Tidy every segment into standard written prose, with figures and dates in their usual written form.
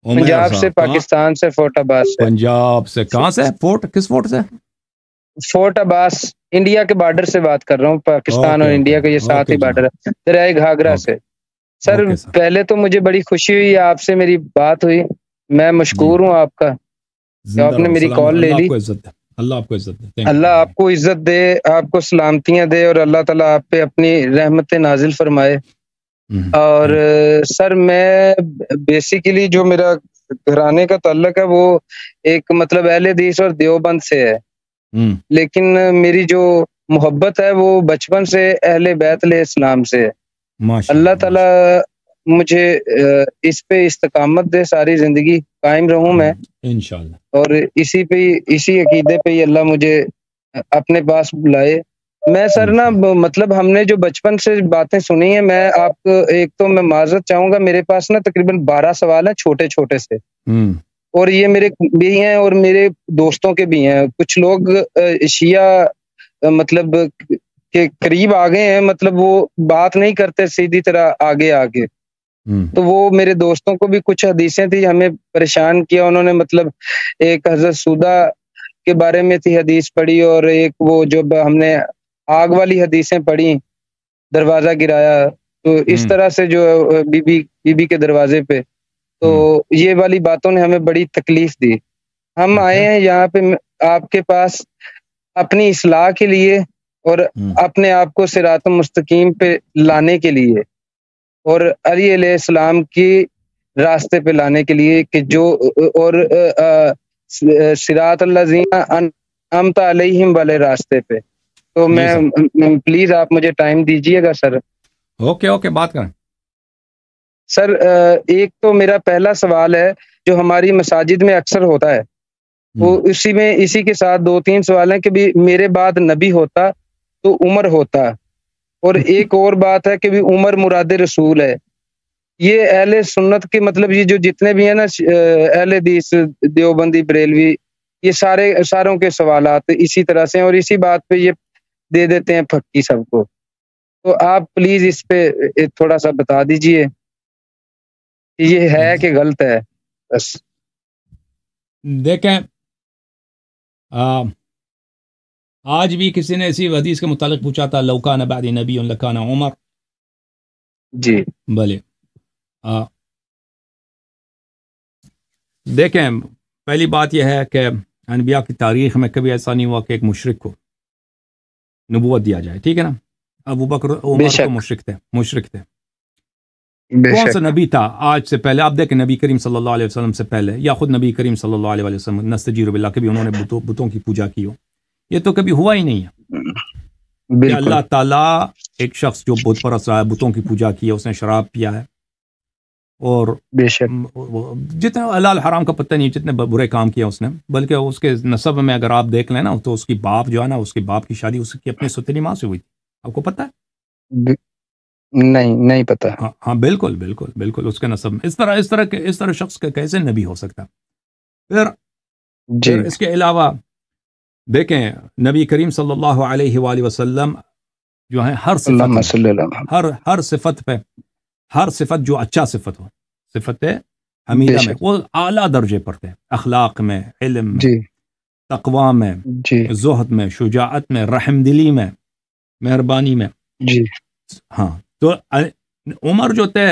پنجاب سے، پاکستان سے، فورٹ عباس سے۔ پنجاب سے کہاں سے؟ فورٹ کس فورٹ سے؟ فورٹ عباس، انڈیا کے بارڈر سے بات کر رہا ہوں، پاکستان اور انڈیا کا یہ ساتھ ہی بارڈر ہے، دریائے گھاگرا سے۔ سر پہلے تو مجھے بڑی خوشی ہوئی، آپ سے میری بات ہوئی، میں مشکور ہوں آپ کا کہ آپ نے میری کال لے لی۔ اللہ آپ کو عزت دے، اللہ آپ کو عزت دے، آپ کو سلامتیاں دے، اور اللہ تعالیٰ آپ پہ اپنی رحمت نازل فرمائے۔ اور سر میں بیسیکلی جو میرا گھرانے کا تعلق ہے وہ ایک مطلب اہل حدیث اور دیوبند سے ہے، لیکن میری جو محبت ہے وہ بچپن سے اہل بیت علیہ السلام سے ہے۔ اللہ تعالیٰ مجھے اس پہ استقامت دے، ساری زندگی قائم رہوں میں انشاءاللہ، اور اسی عقیدے پہ ہی اللہ مجھے اپنے پاس بلائے۔ میں سر نا مطلب ہم نے جو بچپن سے باتیں سنی ہیں، میں آپ کو ایک تو میں معذرت چاہوں گا، میرے پاس نا تقریباً 12 سوال ہیں چھوٹے چھوٹے سے، اور یہ میرے بھی ہیں اور میرے دوستوں کے بھی ہیں۔ کچھ لوگ شیعہ مطلب کے قریب آ گئے ہیں، مطلب وہ بات نہیں کرتے سیدھی طرح آگے، تو وہ میرے دوستوں کو بھی کچھ حدیثیں تھی، ہمیں پریشان کیا انہوں نے، مطلب ایک حضرت سودا کے بارے میں تھی حدیث پڑھی، اور ایک وہ جو ہم نے آگ والی حدیثیں پڑھی، دروازہ گرایا، تو اس طرح سے جو بی بی کے دروازے پہ، تو یہ والی باتوں نے ہمیں بڑی تکلیف دی۔ ہم آئے ہیں یہاں پہ آپ کے پاس اپنی اصلاح کے لیے اور اپنے آپ کو صراط مستقیم پہ لانے کے لیے، اور علی علیہ السلام کی راستے پہ لانے کے لیے، کہ جو اور صراط الذین انعمت علیہم والے راستے پہ۔ تو میں پلیز آپ مجھے ٹائم دیجیے گا سر۔ اوکے بات کریں سر۔ ایک تو میرا پہلا سوال ہے جو ہماری مساجد میں اکثر ہوتا ہے، وہ اسی کے ساتھ 2-3 سوال ہیں کہ بھی میرے بعد نبی ہوتا تو عمر ہوتا، اور ایک اور بات ہے کہ بھی عمر مراد رسول ہے۔ یہ اہل سنت کے مطلب یہ جو جتنے بھی ہیں نا اہل حدیث دیوبندی بریلوی، یہ ساروں کے سوالات اسی طرح سے ہیں، اور اسی بات پہ یہ دے دیتے ہیں پھکی سب کو۔ تو آپ پلیز اس پہ تھوڑا سا بتا دیجئے کہ یہ ہے کہ غلط ہے۔ بس دیکھیں، آج بھی کسی نے اسی حدیث کے متعلق پوچھا تھا، لو کان بعد نبی لکان عمر۔ جی بھلے دیکھیں، پہلی بات یہ ہے کہ انبیاء کی تاریخ میں کبھی ایسا نہیں ہوا کہ ایک مشرک کو نبوت دیا جائے، ٹھیک ہے نا؟ ابو بکر عمر تو مشرک تھے۔ کون سا نبی تھا آج سے پہلے؟ آپ دیکھیں نبی کریم صلی اللہ علیہ وسلم سے پہلے، یا خود نبی کریم صلی اللہ علیہ وسلم نستجیر باللہ، کبھی انہوں نے بتوں کی پوجا کی ہو؟ یہ تو کبھی ہوا ہی نہیں ہے کہ اللہ تعالیٰ ایک شخص جو بت پرست رہا ہے، بتوں کی پوجا کی ہے، اس نے شراب پیا ہے، اور جتنے حلال حرام کا پتہ نہیں جتنے برے کام کیا اس نے، بلکہ اس کے نسب میں اگر آپ دیکھ لیں نا تو اس کی باپ جو ہے نا، اس کے باپ کی شادی اس کی اپنی ستنی ماں سے ہوئی تھی۔ آپ کو پتہ ہے؟ نہیں پتہ۔ ہاں بالکل اس کے نسب میں اس طرح شخص کا کیسے نبی ہو سکتا؟ پھر اس کے علاوہ دیکھیں، نبی کریم صلی اللہ علیہ وآلہ وسلم جو ہے ہر صفت جو اچھا صفت ہو، صفت حمیدہ میں، وہ اعلیٰ درجے پر تھے، اخلاق میں، علم میں، تقوی میں، زہد میں، شجاعت میں، رحم دلی میں، مہربانی میں۔ ہاں، تو عمر جو تھے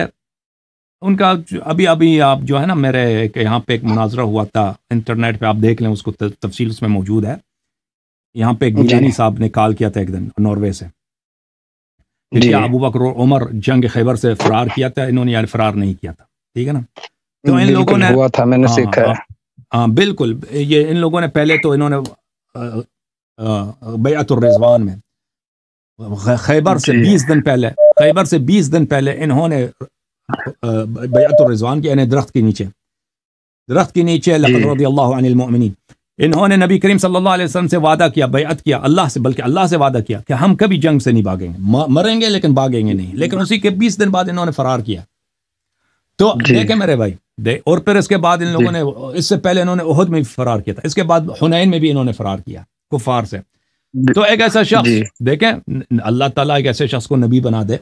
ان کا ابھی آپ جو ہے نا، میرے یہاں پہ ایک مناظرہ ہوا تھا، انٹرنیٹ پہ آپ دیکھ لیں، اس کو تفصیل اس میں موجود ہے۔ یہاں پہ گیلانی صاحب نے کال کیا تھا ایک دن ناروے سے، کیا ابو بکر اور عمر جنگ خیبر سے فرار کیا تھا؟ انہوں نے یعنی فرار نہیں کیا تھا، ٹھیک ہے نا؟ تو ان لوگوں نے ہوا تھا، میں نے سیکھا ہے۔ ہاں بالکل، یہ ان لوگوں نے پہلے تو انہوں نے بیعت الرضوان میں خیبر سے 20 دن پہلے انہوں نے بیعت الرضوان کی، یعنی درخت کے نیچے لقد رضی اللہ عن المؤمنین، انہوں نے نبی کریم صلی اللہ علیہ وسلم سے وعدہ کیا، بیعت کیا اللہ سے، بلکہ اللہ سے وعدہ کیا کہ ہم کبھی جنگ سے نہیں بھاگیں گے، مریں گے لیکن بھاگیں گے نہیں، لیکن اسی کے 20 دن بعد انہوں نے فرار کیا۔ تو دیکھیں میرے بھائی، اور پھر اس کے بعد ان لوگوں نے، اس سے پہلے انہوں نے احد میں بھی فرار کیا تھا، اس کے بعد حنین میں بھی انہوں نے فرار کیا کفار سے۔ تو ایک ایسا شخص، دیکھیں اللہ تعالیٰ ایک ایسے شخص کو نبی بنا دے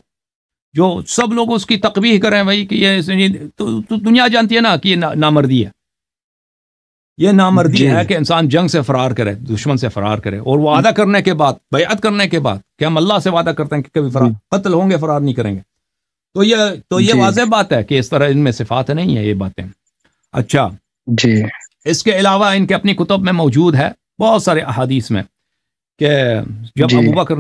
جو سب لوگ اس کی تقبیح کریں بھائی کہ یہ تو دنیا جانتی ہے نا کہ یہ نامردی ہے. یہ نامردی ہے کہ انسان جنگ سے فرار کرے, دشمن سے فرار کرے, اور وعدہ کرنے کے بعد, بیعت کرنے کے بعد کہ ہم اللہ سے وعدہ کرتے ہیں کہ کبھی قتل ہوں گے, فرار نہیں کریں گے. تو یہ واضح بات ہے کہ اس طرح ان میں صفات نہیں ہے یہ باتیں. اچھا جی, اس کے علاوہ ان کے اپنی کتب میں موجود ہے بہت سارے احادیث میں کہ جب ابو بکر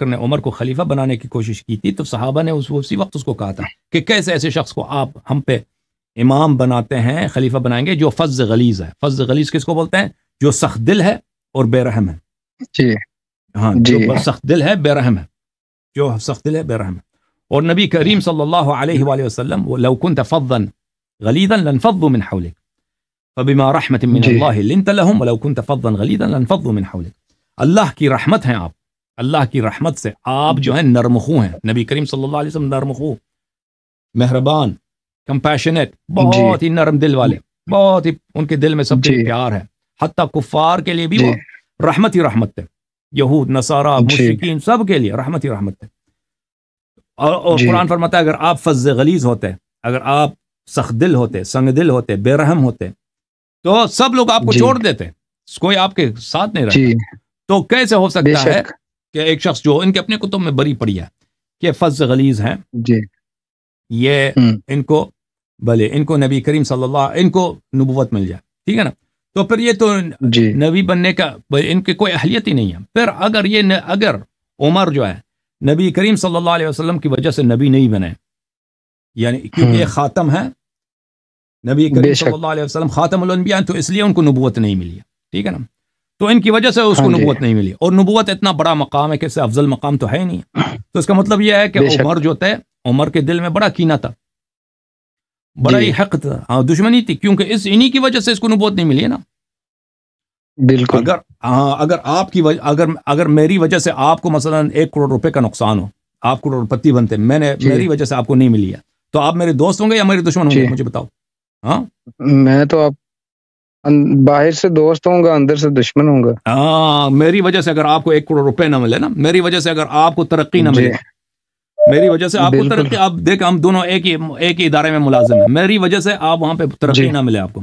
نے عمر کو خلیفہ بنانے کی کوشش کی تھی تو صحابہ نے اسی وقت اس کو کہا تھا کہ کیسے ایسے شخص کو آپ ہم پہ امام بناتے ہیں, خلیفہ بنائیں گے, جو فظ غلیظ ہے. فظ غلیظ کس کو بولتے ہیں؟ جو سخت دل ہے اور بے رحم ہے. جی ہاں, جو سخت دل ہے بے رحم ہے, جو سخت دل ہے بے رحم ہے. اور نبی کریم صلی اللہ علیہ وآلہ وسلم لو كنت فظا غلیظا لانفضوا من حولك فبما رحمة من اللہ لنت لهم ولو كنت فظا غلیظا لانفضوا من حولك. اللہ کی رحمت ہیں آپ, اللہ کی رحمت سے آپ جو ہیں نرمخو ہیں. نبی کریم صلی اللہ علیہ وسلم نرمخو, مہربان, کمپیشنیٹ, بہت ہی نرم دل والے, بہت ہی ان کے دل میں سب کے پیار ہے. حتیٰ کفار کے لیے بھی وہ رحمت ہی رحمت ہے. یہود, نصارہ, مشرکین, سب کے لیے رحمت ہی رحمت ہے. اور قرآن فرماتا ہے اگر آپ فظ غلیظ ہوتے, اگر آپ سخت دل ہوتے, سنگ دل ہوتے, بے رحم ہوتے, تو سب لوگ آپ کو چھوڑ دیتے, کوئی آپ کے ساتھ نہیں رہتا. تو کیسے ہو سکتا ہے کہ ایک شخص جو ان کے اپنے کتب میں بری پڑی ہے کہ فظ غلیظ ہیں, یہ ان کو بھلے ان کو نبی کریم صلی اللہ ان کو نبوت مل جائے, ٹھیک ہے نا, تو پھر یہ تو نبی بننے کا ان کی کوئی اہلیت ہی نہیں ہے. پھر اگر عمر جو ہے نبی کریم صلی اللہ علیہ وسلم کی وجہ سے نبی نہیں بنے, یعنی کیونکہ یہ خاتم ہے, نبی کریم صلی اللہ علیہ وسلم خاتم الانبیاء, تو اس لیے ان کو نبوت نہیں ملی ہے, ٹھیک ہے نا. تو ان کی وجہ سے اس کو نبوت نہیں ملی, اور نبوت اتنا بڑا مقام ہے کہ اس سے افضل مقام تو ہے ہی نہیں. تو اس کا مطلب یہ ہے کہ عمر جو تھے, عمر کے دل میں بڑا کینہ تھا, بڑا ہی حق تھا, ہاں دشمنی تھی, کیونکہ انہی کی وجہ سے اس کو نبوت نہیں ملی ہے نا. بالکل. اگر آپ کی اگر میری وجہ سے آپ کو مثلا 1 کروڑ روپے کا نقصان ہو, آپ کروڑ پتی بنتے, میری وجہ سے آپ کو نہیں ملی ہے, تو آپ میرے دوست ہوں گے یا میرے دشمن ہوں گے, مجھے بتاؤ. ہاں, میں تو آپ باہر سے دوست ہوں گا, اندر سے دشمن ہوں گا. ہاں, میری وجہ سے اگر آپ کو 1 کروڑ روپے نہ ملے نا, میری وجہ سے اگر آپ کو ترقی نہ ملے, میری وجہ سے آپ کو ترقی, آپ دیکھ ہم دونوں ایک ہی ادارے میں ملازم ہیں, میری وجہ سے آپ وہاں پہ ترقی نہ ملے آپ کو,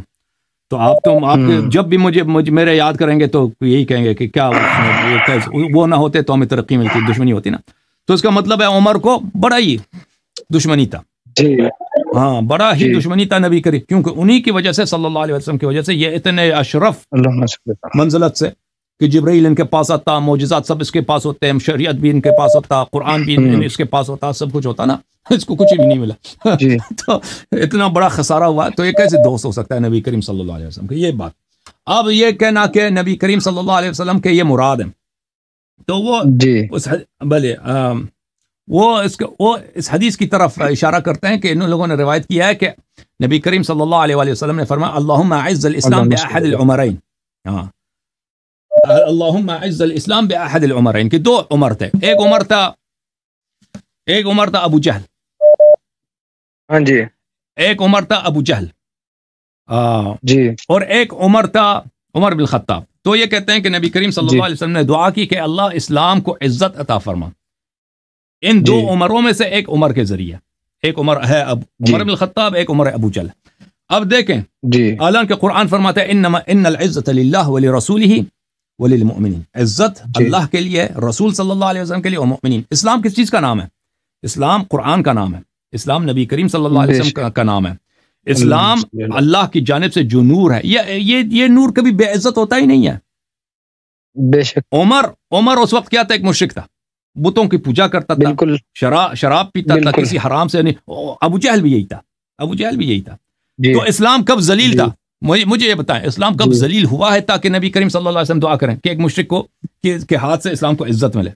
تو آپ جب بھی مجھے میرے یاد کریں گے تو یہی کہیں گے کہ کیا وہ نہ ہوتے تو ہمیں ترقی ملتی, دشمنی ہوتی نا. تو اس کا مطلب ہے عمر کو بڑا ہی دشمنی تھا, ہاں بڑا ہی دشمنی تھا نبی کریم, کیونکہ انہی کی وجہ سے صلی اللہ علیہ وسلم کی وجہ سے یہ اتنے اشرف منزلت سے کہ جبرائیل ان کے پاس آتا, معجزات سب اس کے پاس ہوتے ہیں, شریعت بھی ان کے پاس ہوتا, قرآن بھی اس کے پاس ہوتا, سب کچھ ہوتا نا, اس کو کچھ بھی نہیں ملا. تو اتنا بڑا خسارہ ہوا, تو یہ کیسے دوست ہو سکتا ہے نبی کریم صلی اللہ علیہ وسلم کی, یہ بات. اب یہ کہنا کہ نبی کریم صلی اللہ علیہ وسلم کے یہ مراد ہے, تو وہ بھلے وہ اس حدیث کی طرف اشارہ کرتے ہیں کہ ان لوگوں نے روایت کیا ہے کہ نبی کریم صلی اللہ علیہ وسلم نے فرمایا اللہم اعز الاسلام باحد العمرین, ہاں اللہم اعز الاسلام باحد العمرین, کہ 2 عمر تھے, ایک عمر تھا ابو جہل, ہاں جی, ایک عمر تھا ابو جہل, جی, اور ایک عمر تھا عمر بن الخطاب. تو یہ کہتے ہیں کہ نبی کریم صلی اللہ علیہ وسلم نے دعا کی کہ اللہ اسلام کو عزت عطا فرما ان 2 عمروں میں سے ایک عمر کے ذریعے. ایک عمر ہے عمر بن الخطاب, ایک عمر ہے ابو جہل. اب دیکھیں اعلان کہ قرآن فرماتا ہے ان العزت للہ ولرسولہ وللمؤمنین, عزت اللہ کے لیے, رسول صلی اللہ علیہ وسلم کے لیے, اور مؤمنین. اسلام کس چیز کا نام ہے؟ اسلام قرآن کا نام ہے, اسلام نبی کریم صلی اللہ علیہ وسلم کا نام ہے. اسلام اللہ کی جانب سے جو نور ہے, یہ نور کبھی بے عزت ہوتا ہی نہیں ہے. بے شک. عمر اس وقت کیا تھا؟ ایک مشرک تھا, بتوں کی پوجا کرتا تھا, شراب پیتا تھا, کسی حرام سے نہیں. ابو جہل بھی یہی تھا. تو اسلام کب ذلیل تھا؟ مجھے یہ بتائیں, اسلام کب ذلیل ہوا ہے تاکہ نبی کریم صلی اللہ علیہ وسلم دعا کریں کہ ایک مشرک کو کے ہاتھ سے اسلام کو عزت ملے؟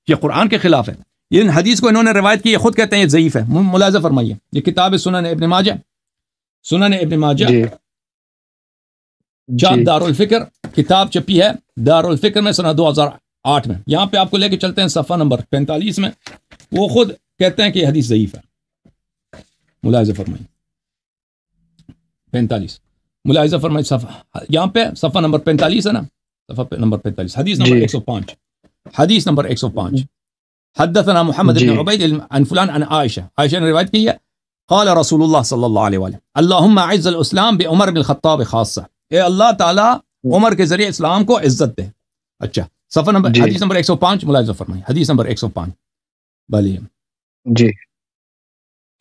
یہ قرآن کے خلاف ہے. یہ حدیث کو انہوں نے روایت کی, یہ خود کہتے ہیں یہ ضعیف ہے. ملاحظہ فرمائیے, یہ کتاب سنن ابن ماجہ جام دار الفکر کتاب چھپی ہے دار الفکر میں سنہ 2008 میں. یہاں پہ آپ کو لے کے چلتے ہیں صفحہ نمبر 45 میں, وہ خود کہتے ہیں کہ یہ حدیث ضعیف ہے. ملاحظہ فرمائیے 45, ملاحظہ فرمائیے صفحہ, یہاں پہ صفحہ نمبر 45 ہے نا, صفحہ نمبر 45, حدیث نمبر 105, حدیث نمبر 105. حدثنا محمد بن عبید عن فلان عن عائشہ نے روایت کی ہے قال رسول اللہ صلی اللہ علیہ وآلہ اللہم اعز الاسلام بعمر بن الخطاب خاصہ، اے اللہ تعالی عمر کے ذریعے اسلام کو عزت دے. اچھا صفحہ نمبر حدیث نمبر 105 ملاحظہ فرمائیں، حدیث نمبر 105. بلی جی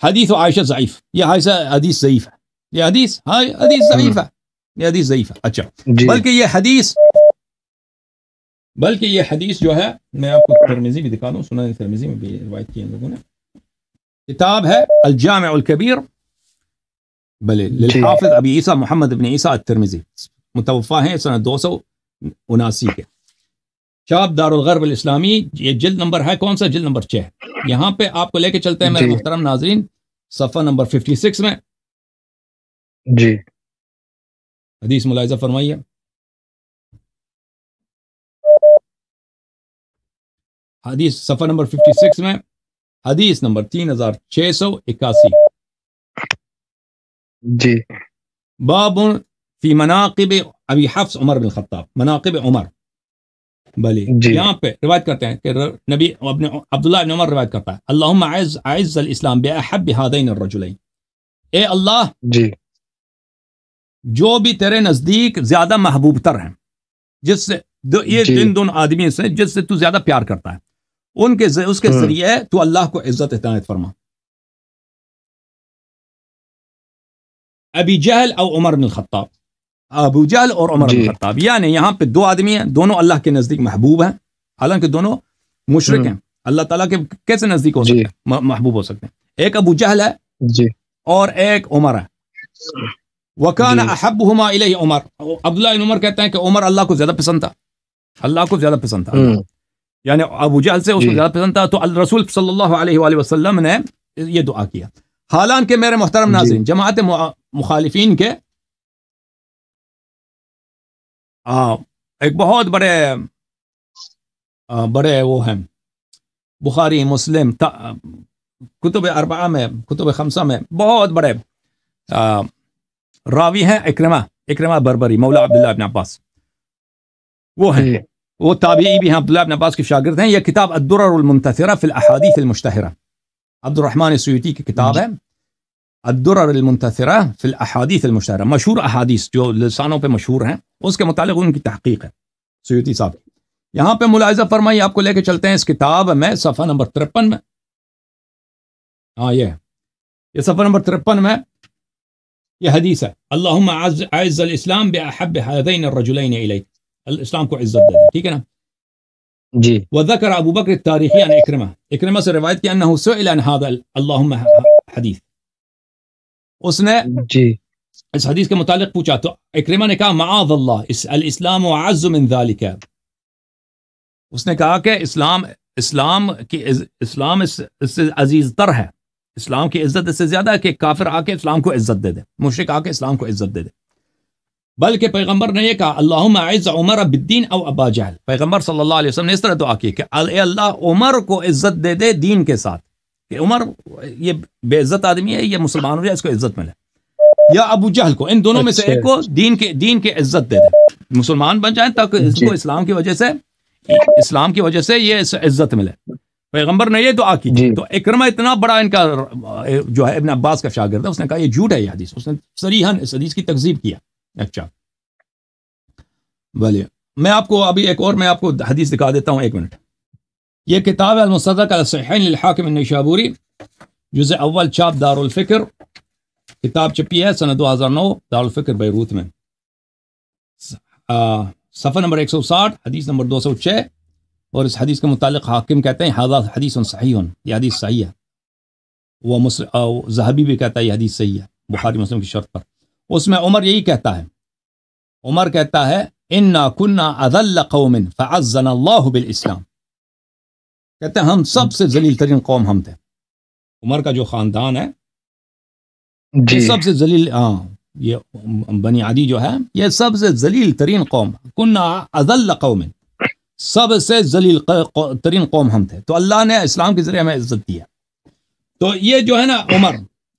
حدیث عائشہ ضعیف، یہ حدیث ضعیف ہے، یہ حدیث ضعیف ہے، یہ حدیث ضعیف ہے. اچھا بلکہ یہ حدیث جو ہے میں آپ کو ترمذی بھی دکھا دوں، سنن ترمذی میں بھی روایت کی ان لوگوں نے، کتاب ہے الجامع الکبیر بلے للحافظ ابی عیسیٰ محمد بن عیسیٰ الترمذی، متوفا ہیں سنہ 279 کے، چاپ دار الغرب الاسلامی. یہ جلد نمبر ہے کون سا؟ جلد نمبر 6. یہاں پہ آپ کو لے کے چلتے ہیں میرے محترم ناظرین صفحہ نمبر 56 میں. جی حدیث ملاحظہ فرمائیے. حدیث صفحہ نمبر 56 میں حدیث نمبر 3681. جی باب فی مناقب ابی حفص عمر بن الخطاب، مناقب عمر. بلی یہاں پہ روایت کرتے ہیں کہ نبی عبداللہ بن عمر روایت کرتا ہے اللہم اعز الاسلام باحب هذین الرجلین، اے اللہ جی جو بھی تیرے نزدیک زیادہ محبوب تر ہیں، جس سے یہ ان دونوں آدمی سے جس سے تو زیادہ پیار کرتا ہے، اس کے ذریعے تو اللہ کو عزت عنایت فرما. ابی جہل او عمر بن الخطاب، ابو جہل اور عمر بن الخطاب، یعنی یہاں پہ دو آدمی ہیں، دونوں اللہ کے نزدیک محبوب ہیں، حالانکہ دونوں مشرک ہیں، اللہ تعالیٰ کے کیسے نزدیک ہو سکتے ہیں، محبوب ہو سکتے ہیں. ایک ابو جہل ہے اور ایک عمر ہے. وَكَانَ أَحَبُّهُمَا إِلَيْهِ عمر، عبداللہ بن عمر کہتے ہیں کہ عمر اللہ کو زیادہ پسند تھا، اللہ کو زیادہ پسند تھا، یعنی ابو جہل سے اس کو زیادہ پسند تھا. تو رسول صلی اللہ علیہ وآلہ وسلم نے یہ دعا کیا. حالانکہ میرے محترم ناظرین جماعت مخالفین کے ایک بہت بڑے وہ ہیں، بخاری مسلم کتب اربعہ میں، کتب خمسہ میں بہت بڑے راوی ہیں، اکرمہ بربری مولا عبداللہ بن عباس، وہ ہیں، وہ تابعی بھی ہیں، عبداللہ بن عباس کے شاگرد ہیں. یہ کتاب الدرر المنتثرہ فی الاحادیث المشتہرہ، عبد الرحمن سیوطی کی کتاب ہے الدرر المنتثرہ فی الاحادیث المشتہرہ، مشہور احادیث جو لسانوں پہ مشہور ہیں، اس کے متعلق ان کی تحقیق ہے سیوطی صاحب. یہاں پہ ملاحظہ فرمائیے، آپ کو لے کے چلتے ہیں اس کتاب میں صفحہ نمبر 53 میں. یہ صفحہ نمبر 53 میں یہ حدیث ہے اللہم اعز الاسلام باحب هذین الرجلین الیک، اسلام کو عزت دے، ٹھیک ہے نا جی. وذکر ابو بکر التاریخی عن اکرمہ سے روایت کی انہ سئل عن هذا اللہم حدیث، اس نے اس حدیث کے متعلق پوچھا تو اکرمہ نے کہا معاذ اللہ الاسلام اعز من ذلك، اس نے کہا کہ اسلام اس سے عزیز تر ہے، اسلام کی عزت اس سے زیادہ ہے کہ کافر آ کے اسلام کو عزت دے دے، مشرک آ کے اسلام کو عزت دے دے. بلکہ پیغمبر نے یہ کہا اللہم اعز عمر بالدین او ابا جہل، پیغمبر صلی اللہ علیہ وسلم نے اس طرح دعا کی کہ اے اللہ عمر کو عزت دے دے دین کے ساتھ، کہ عمر یہ بے عزت آدمی ہے، یہ مسلمان ہو جائے، اس کو عزت ملے، یا ابو جہل کو، ان دونوں میں سے ایک کو دین کے عزت دے دے، مسلمان بن جائیں تاکہ اس کو اسلام کی وجہ سے یہ عزت ملے. پیغمبر نے یہ دعا کی. تو اکرمہ اتنا بڑا ان کا جو ہے ابن عباس کا شاگرد ہے، اس نے کہا یہ جھوٹ ہے یہ حدیث، اس نے صریحاً اس حدیث کی تکذیب کیا. اچھا بھلے میں آپ کو ابھی ایک اور میں آپ کو حدیث دکھا دیتا ہوں، ایک منٹ. یہ کتاب ہے المستدرک علی الصحیحین للحاکم النیشابوری، جزء اول، چاپ دار الفکر، کتاب چھپی ہے سنہ 2009 دار الفکر بیروت میں، صفحہ نمبر 160، حدیث نمبر 206. اور اس حدیث کے متعلق حاکم کہتے ہیں ھذا حدیث صحیح، یہ حدیث صحیح ہے. وہ ذہبی بھی کہتا ہے یہ حدیث صحیح ہے بخاری مسلم کی شرط پر. اس میں عمر یہی کہتا ہے، عمر کہتا ہے انا کنا اذل قوم فعزنا اللہ بالاسلام، کہتے ہیں ہم سب سے ذلیل ترین قوم ہم تھے. عمر کا جو خاندان ہے سب سے ذلیل، یہ بنی عدی جو ہے یہ سب سے ذلیل ترین قوم، کنا اذل قوم، سب سے ذلیل ترین قوم ہم تھے. تو اللہ نے اسلام کے ذریعے ہمیں عزت دی ہے. تو یہ جو ہے نا عمر،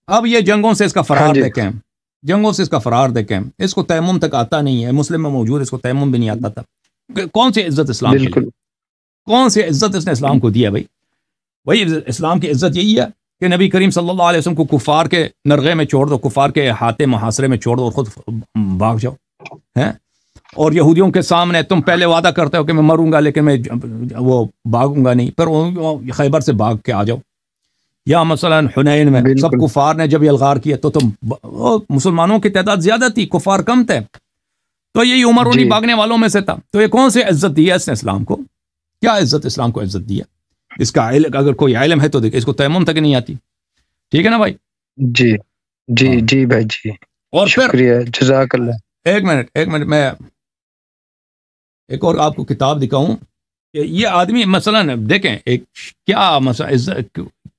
اب یہ جنگوں سے اس کا فرار دیکھیں، جنگوں سے اس کا فرار دیکھیں، اس کو تیمم تک آتا نہیں ہے، مسلم میں موجود اس کو تیمم بھی نہیں آتا تھا. کون سی عزت اسلام کی، کون سی عزت اس نے اسلام کو دی ہے بھائی؟ وہی اسلام کی عزت یہی ہے کہ نبی کریم صلی اللہ علیہ وسلم کو کفار کے نرغے میں چھوڑ دو، کفار کے احاطے محاصرے میں چھوڑ دو اور خود بھاگ جاؤ ہیں، اور یہودیوں کے سامنے تم پہلے وعدہ کرتے ہو کہ میں مروں گا لیکن میں وہ بھاگوں گا نہیں، پھر خیبر سے بھاگ کے آ جاؤ، یا مثلا حنین میں سب کفار نے جب الغار کیا تو تم، مسلمانوں کی تعداد زیادہ تھی، کفار کم تھے، تو یہی عمر انہیں بھاگنے والوں میں سے تھا، تو یہ کون سی عزت دی ہے اس نے اسلام کو؟ کیا عزت اسلام کو عزت دی ہے؟ اس کا علم اگر کوئی علم ہے تو دیکھ، اس کو تیمم تک نہیں آتی، ٹھیک ہے نا بھائی؟ جی جی جی بھائی جی، اور شکریہ، جزاک اللہ۔ ایک منٹ میں ایک اور آپ کو کتاب دکھاؤں کہ یہ آدمی مثلا دیکھیں ایک کیا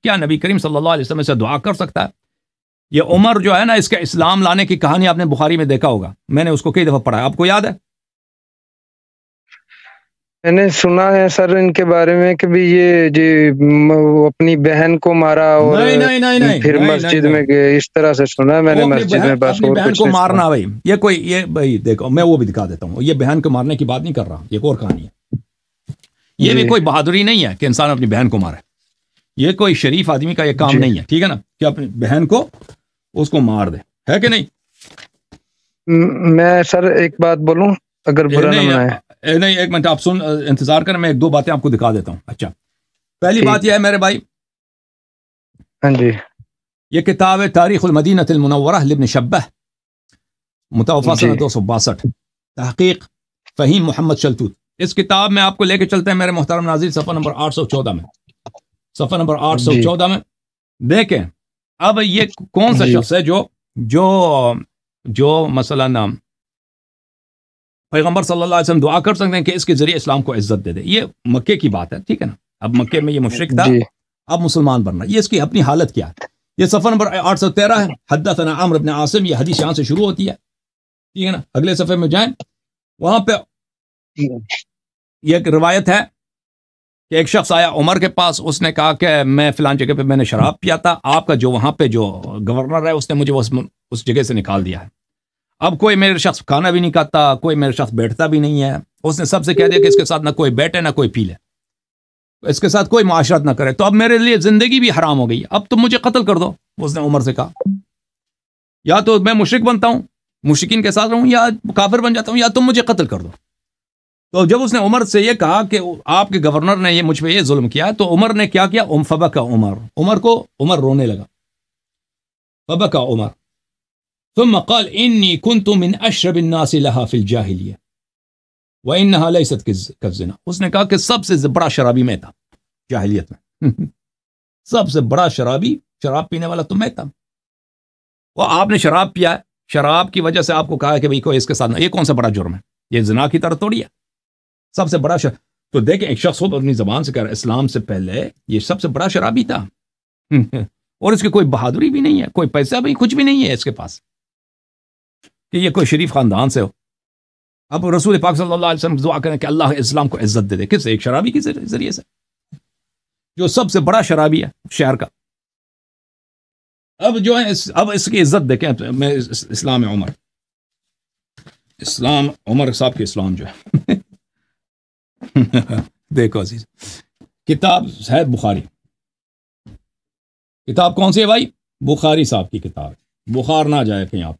کیا نبی کریم صلی اللہ علیہ وسلم سے دعا کر سکتا ہے؟ یہ عمر جو ہے نا، اس کا اسلام لانے کی کہانی آپ نے بخاری میں دیکھا ہوگا، میں نے اس کو کئی دفعہ پڑھا ہے، آپ کو یاد ہے؟ میں نے سنا ہے سر ان کے بارے میں کہ بھی یہ جی اپنی بہن کو مارا اور پھر مسجد میں گئے، اس طرح سے سنا ہے میں نے مسجد میں، بس اور بہن کو مارنا بھائی، یہ کوئی یہ بھائی دیکھو میں وہ بھی دکھا دیتا ہوں، یہ بہن کو مارنے کی بات نہیں کر رہا، یہ ایک اور کہانی ہے، یہ بھی کوئی بہادری نہیں ہے کہ انسان اپنی بہن کو مارے، یہ کوئی شریف آدمی کا یہ کام نہیں ہے، ٹھیک ہے نا، کہ اپنی بہن کو اس کو مار دے، ہے کہ نہیں؟ میں سر ایک بات بولوں اگر برا نہ منائے؟ نہیں ایک منٹ آپ انتظار کریں، میں ایک دو باتیں آپ کو دکھا دیتا ہوں۔ اچھا، پہلی بات یہ ہے میرے بھائی، ہاں جی، یہ کتاب ہے تاریخ المدینہ المنورہ لابن شبہ، متوفی سنہ 262، تحقیق فہیم محمد شلتوت۔ اس کتاب میں آپ کو لے کے چلتے ہیں میرے محترم ناظرین، صفحہ نمبر 814 میں، صفحہ نمبر 814 میں دیکھیں، اب یہ کون سا شخص ہے جو مثلا پیغمبر صلی اللہ علیہ وسلم دعا کر سکتے ہیں کہ اس کے ذریعے اسلام کو عزت دے دے؟ یہ مکے کی بات ہے، ٹھیک ہے نا، اب مکے میں یہ مشرک تھا، اب مسلمان بننا، یہ اس کی اپنی حالت کیا ہے؟ یہ صفحہ نمبر 813 ہے، حدثنا عمرو بن عاصم، یہ حدیث یہاں سے شروع ہوتی ہے، ٹھیک ہے نا، اگلے صفحے میں جائیں، وہاں پہ یہ ایک روایت ہے کہ ایک شخص آیا عمر کے پاس، اس نے کہا کہ میں فلان جگہ پہ میں نے شراب پیا تھا، آپ کا جو وہاں پہ جو گورنر ہے اس نے مجھے اس جگہ سے نکال دیا ہے، اب کوئی میرے شخص کھانا بھی نہیں کھاتا، کوئی میرے شخص بیٹھتا بھی نہیں ہے، اس نے سب سے کہہ دیا کہ اس کے ساتھ نہ کوئی بیٹھے نہ کوئی پی لے، اس کے ساتھ کوئی معاشرت نہ کرے، تو اب میرے لیے زندگی بھی حرام ہو گئی، اب تم مجھے قتل کر دو۔ اس نے عمر سے کہا یا تو میں مشرک بنتا ہوں، مشرکین کے ساتھ رہوں، یا کافر بن جاتا ہوں، یا تم مجھے قتل کر دو۔ تو جب اس نے عمر سے یہ کہا کہ آپ کے گورنر نے یہ مجھ پہ یہ ظلم کیا، تو عمر نے کیا کیا؟ فبکا عمر رونے لگا، فبکا عمر ثم قال انی كنت من اشرب الناس لها في الجاهلیہ وانها ليست كالزنا۔ اس نے کہا کہ سب سے بڑا شرابی میں تھا جاہلیت میں، سب سے بڑا شرابی، شراب پینے والا تو میں تھا، وہ آپ نے شراب پیا ہے، شراب کی وجہ سے آپ کو کہا کہ بھئی کوئی اس کے ساتھ، یہ کون سا بڑا جرم ہے؟ یہ زنا کی طرح تھوڑی ہے، سب سے بڑا تو دیکھیں ایک شخص خود اپنی زبان سے کہہ رہا ہے اسلام سے پہلے یہ سب سے بڑا شرابی تھا، اور اس کی کوئی بہادری بھی نہیں ہے، کوئی پیسہ بھی کچھ بھی نہیں ہے اس کے پاس کہ یہ کوئی شریف خاندان سے ہو۔ اب رسول پاک صلی اللہ علیہ وسلم دعا کریں کہ اللہ اسلام کو عزت دے دے، کس؟ ایک شرابی کے ذریعے سے، جو سب سے بڑا شرابی ہے شہر کا۔ اب جو ہے اب اس کی عزت دیکھیں، میں اسلام عمر، اسلام عمر صاحب کے اسلام جو ہے دیکھو عزیز، کتاب ہے بخاری، کتاب کون سی ہے بھائی؟ بخاری صاحب کی کتاب ہے، بخار نہ جائے کہیں آپ،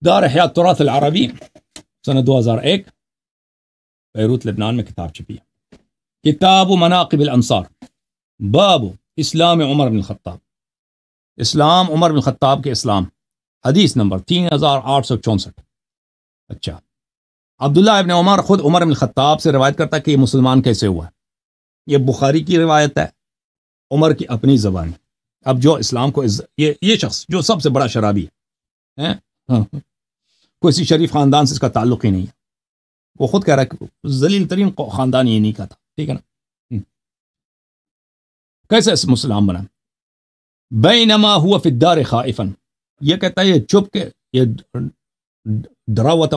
دار احیاء التراث العربی، سنہ 2001، بیروت لبنان میں کتاب چھپی ہے، کتاب مناقب الانصار، باب اسلام عمر بن الخطاب، اسلام عمر بن الخطاب کے اسلام، حدیث نمبر 3864۔ اچھا، عبداللہ ابن عمر خود عمر بن الخطاب سے روایت کرتا ہے کہ یہ مسلمان کیسے ہوا ہے، یہ بخاری کی روایت ہے، عمر کی اپنی زبان۔ اب جو اسلام کو یہ شخص جو سب سے بڑا شرابی ہے، کوئی شریف خاندان سے اس کا تعلق ہی نہیں ہے، وہ خود کہہ رہا ہے کہ ذلیل ترین خاندان یہ نہیں کا تھا، ٹھیک ہے نا، کیسے اس مسلمان بنا؟ بینما ہوا فی الدار خائفا، یہ کہتا ہے یہ چپ کے یہ ڈرا ہوا تھا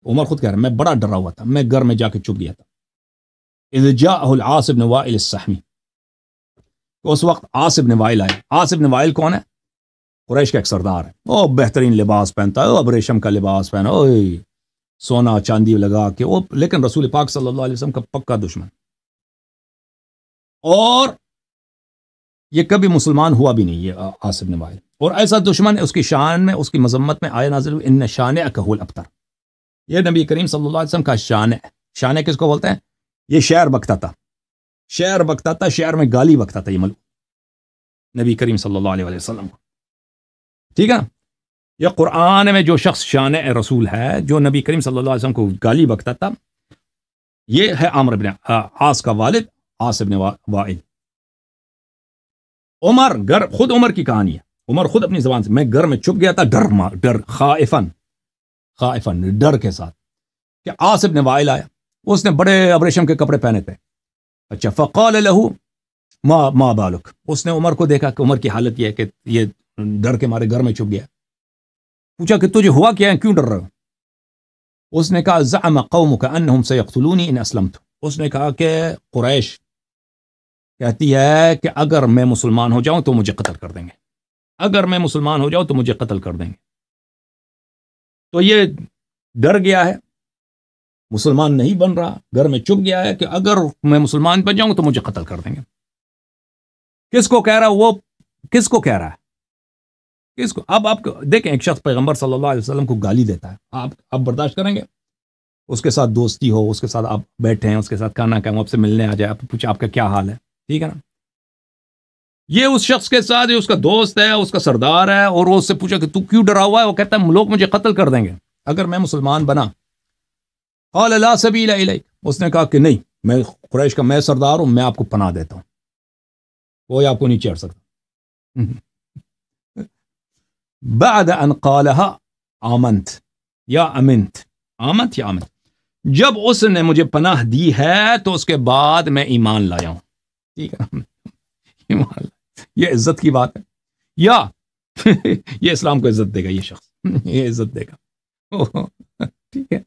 عمر خود کہہ رہا ہے میں بڑا ڈرا ہوا تھا، میں گھر میں جا کے چھپ گیا تھا۔ اذ جاءہ العاص بن وائل السہمی، اس وقت عاص بن وائل آئے۔ عاص بن وائل کون ہے؟ قریش کا ایک سردار ہے، وہ بہترین لباس پہنتا ہے، اب ریشم کا لباس پہنا، سونا چاندی لگا کے، وہ لیکن رسول پاک صلی اللہ علیہ وسلم کا پکا دشمن، اور یہ کبھی مسلمان ہوا بھی نہیں یہ عاص بن وائل، اور ایسا دشمن ہے، اس کی شان میں، اس کی مذمت میں آیت نازل ہوئی ان شانئک هو الابتر، یہ نبی کریم صلی اللہ علیہ وسلم کا شان ہے۔ شان کس کو بولتے ہیں؟ یہ شعر بکتا تھا، شعر بکتا تھا، شعر میں گالی بکتا تھا یہ ملعون نبی کریم صلی اللہ علیہ وسلم کو، ٹھیک ہے نا؟ یہ قرآن میں جو شخص شان رسول ہے، جو نبی کریم صلی اللہ علیہ وسلم کو گالی بکتا تھا، یہ ہے عامر بن عاص کا والد عاص بن وائل۔ عمر، خود عمر کی کہانی ہے، عمر خود اپنی زبان سے، میں گھر میں چھپ گیا تھا ڈر خائفن ڈر کے ساتھ کہ عاص بن وائل آیا، اس نے بڑے ابریشم کے کپڑے پہنے تھے، اچھا فقال له ما بالک، اس نے عمر کو دیکھا کہ عمر کی حالت یہ ہے کہ یہ ڈر کے مارے گھر میں چھپ گیا، پوچھا کہ تجھے ہوا کیا ہے، کیوں ڈر رہے ہو؟ اس نے کہا زعم قومک انہم سیقتلونی ان اسلمت، اس نے کہا کہ قریش کہتی ہے کہ اگر میں مسلمان ہو جاؤں تو مجھے قتل کر دیں گے، اگر میں مسلمان ہو جاؤں تو مجھے قتل کر دیں گے، تو یہ ڈر گیا ہے، مسلمان نہیں بن رہا، گھر میں چھپ گیا ہے کہ اگر میں مسلمان بن جاؤں تو مجھے قتل کر دیں گے۔ کس کو کہہ رہا ہے وہ؟ کس کو کہہ رہا ہے؟ کس کو؟ اب آپ دیکھیں، ایک شخص پیغمبر صلی اللہ علیہ وسلم کو گالی دیتا ہے، آپ برداشت کریں گے؟ اس کے ساتھ دوستی ہو، اس کے ساتھ آپ بیٹھے ہیں، اس کے ساتھ کھانا کھائیں، آپ سے ملنے آ جائے، آپ پوچھیں آپ کا کیا حال ہے، ٹھیک ہے نا؟ یہ اس شخص کے ساتھ، یہ اس کا دوست ہے، اس کا سردار ہے، اور وہ اس سے پوچھا کہ تو کیوں ڈرا ہوا ہے؟ وہ کہتا ہے لوگ مجھے قتل کر دیں گے اگر میں مسلمان بنا۔ قال لا سبیل الیک، اس نے کہا کہ نہیں، میں قریش کا میں سردار ہوں، میں آپ کو پناہ دیتا ہوں، کوئی آپ کو نہیں چیڑ سکتا۔ بعد ان قالها آمنت یا امنت، آمنت یا آمنت، جب اس نے مجھے پناہ دی ہے تو اس کے بعد میں ایمان لایا ہوں، ٹھیک ہے، ایمان لایا، یہ عزت کی بات ہے، یا یہ اسلام کو عزت دے گا، یہ شخص یہ عزت دے گا، ٹھیک ہے۔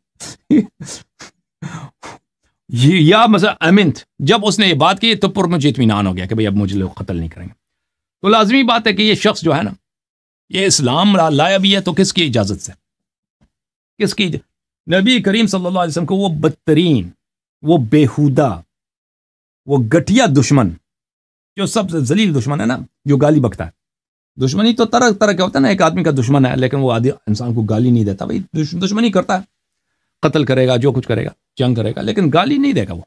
یا مثلا امنت، جب اس نے یہ بات کی تو پر مجھے اطمینان ہو گیا کہ بھئی اب مجھے لوگ قتل نہیں کریں گے، تو لازمی بات ہے کہ یہ شخص جو ہے نا، یہ اسلام لایا بھی ہے تو کس کی اجازت سے؟ کس کی؟ نبی کریم صلی اللہ علیہ وسلم کو وہ بدترین، وہ بیہودہ، وہ گٹھیا دشمن، جو سب سے ذلیل دشمن ہے نا، جو گالی بکتا ہے۔ دشمنی تو طرح طرح کا ہوتا ہے نا، ایک آدمی کا دشمن ہے لیکن وہ آدمی انسان کو گالی نہیں دیتا، بھائی دشمنی کرتا ہے، قتل کرے گا، جو کچھ کرے گا، جنگ کرے گا، لیکن گالی نہیں دے گا وہ۔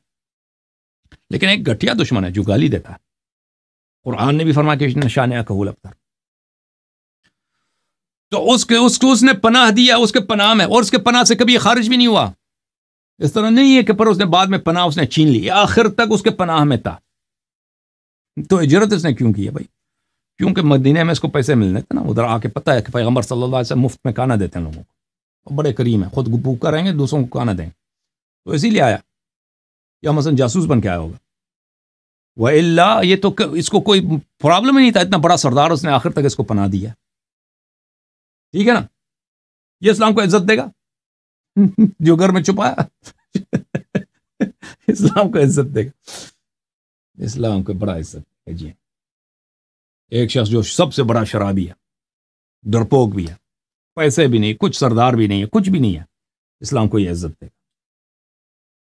لیکن ایک گٹھیا دشمن ہے جو گالی دیتا ہے، قرآن نے بھی فرمایا کہ شانئک هو الابتر، تو اس کو اس نے پناہ دیا، اس کے پناہ میں، اور اس کے پناہ سے کبھی خارج بھی نہیں ہوا۔ اس طرح نہیں ہے کہ پر اس نے بعد میں پناہ اس نے چھین لی، آخر تک اس کے پناہ میں تھا۔ تو ہجرت اس نے کیوں کی ہے بھائی؟ کیونکہ مدینے میں اس کو پیسے ملنے تھے نا، ادھر آ کے پتہ ہے کہ پیغمبر صلی اللہ علیہ وسلم مفت میں کھانا دیتے ہیں لوگوں کو، بڑے کریم ہیں، خود بھوکا رہیں گے، دوسروں کو کھانا دیں، تو اسی لیے آیا، یا مثلا جاسوس بن کے آیا ہوگا، وَإِلَّا یہ تو اس کو کوئی پرابلم ہی نہیں تھا، اتنا بڑا سردار اس نے آخر تک اس کو پناہ دیا، ٹھیک ہے نا؟ یہ اسلام کو عزت دے گا جو گھر میں چھپایا اسلام کو عزت دے گا، اسلام کو بڑا عزت ہے جی۔ ایک شخص جو سب سے بڑا شرابی ہے، ڈرپوک بھی ہے، پیسے بھی نہیں، کچھ سردار بھی نہیں ہے، کچھ بھی نہیں ہے، اسلام کو یہ عزت دے گا۔